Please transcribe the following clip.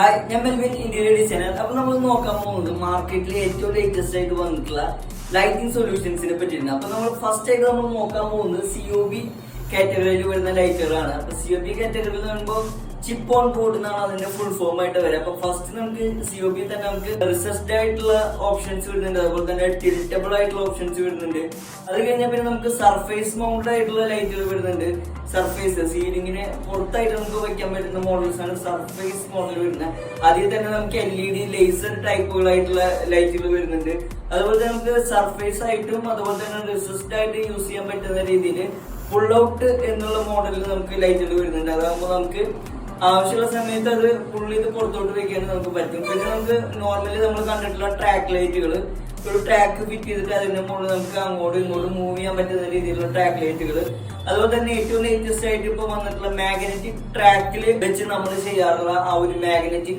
Hi, ഞാൻ Melvin interior designer. അപ്പൊ നമ്മൾ നോക്കാൻ പോകുന്നത് മാർക്കറ്റിൽ ഏറ്റവും ലേറ്റസ്റ്റ് ആയിട്ട് വന്നിട്ടുള്ള ലൈറ്റിംഗ് സൊല്യൂഷൻസിനെ പറ്റിയിട്ടുണ്ട്. അപ്പൊ നമ്മൾ ഫസ്റ്റ് ആയിട്ട് നമ്മൾ നോക്കാൻ പോകുന്നത് COB കാറ്റഗറിയിൽ വരുന്ന ലൈറ്റുകളാണ്. അപ്പൊ COB കാറ്റഗറി എന്ന് പറയുമ്പോൾ ചിപ്പ് ഓൺ ബോർഡ് എന്നാണ് അതിന്റെ ഫുൾ ഫോം ആയിട്ട് വരിക. അപ്പൊ ഫസ്റ്റ് നമുക്ക് COB തന്നെ നമുക്ക് റിസസ്ഡ് ആയിട്ടുള്ള ഓപ്ഷൻസ് വരുന്നുണ്ട്, അതുപോലെ തന്നെ ടിൽറ്റബിൾ ആയിട്ടുള്ള ഓപ്ഷൻസ് വരുന്നുണ്ട്. അത് കഴിഞ്ഞാൽ പിന്നെ നമുക്ക് സർഫേസ് മൗണ്ട് ആയിട്ടുള്ള ലൈറ്റുകൾ വരുന്നുണ്ട്. സർഫേസ് സീലിംഗിന് പുറത്തായിട്ട് നമുക്ക് വയ്ക്കാൻ പറ്റുന്ന മോഡൽസ് ആണ് സർഫേസ് മോഡൽ വരുന്നത്. അതിൽ തന്നെ നമുക്ക് LED ലേസർ ടൈപ്പുകളായിട്ടുള്ള ലൈറ്റുകൾ വരുന്നുണ്ട്. അതുപോലെ തന്നെ നമുക്ക് സർഫേസ് ആയിട്ടും അതുപോലെ തന്നെ റിസസ്ഡ് ആയിട്ട് യൂസ് ചെയ്യാൻ പറ്റുന്ന രീതിയിൽ ഫുൾ ഔട്ട് എന്നുള്ള മോഡലിൽ നമുക്ക് ലൈറ്റുകൾ വരുന്നുണ്ട്. അതാകുമ്പോൾ നമുക്ക് ആവശ്യമുള്ള സമയത്ത് അത് ഫുൾ ചെയ്ത് പുറത്തോട്ട് വെക്കാൻ നമുക്ക് പറ്റും. പിന്നെ നമുക്ക് നോർമലി നമ്മൾ കണ്ടിട്ടുള്ള ട്രാക്ക് ലൈറ്റുകൾ, ഒരു ട്രാക്ക് ഫിറ്റ് ചെയ്തിട്ട് അതിന്റെ മുകളിൽ നമുക്ക് അങ്ങോട്ടും ഇങ്ങോട്ടും മൂവ് ചെയ്യാൻ പറ്റുന്ന രീതിയിലുള്ള ട്രാക്ക് ലൈറ്റുകൾ. അതുപോലെ തന്നെ ഏറ്റവും ലേറ്റസ്റ്റ് ആയിട്ട് ഇപ്പൊ വന്നിട്ടുള്ള മാഗ്നറ്റിക് ട്രാക്കിൽ വെച്ച് നമ്മൾ ചെയ്യാറുള്ള ആ ഒരു മാഗ്നറ്റിക്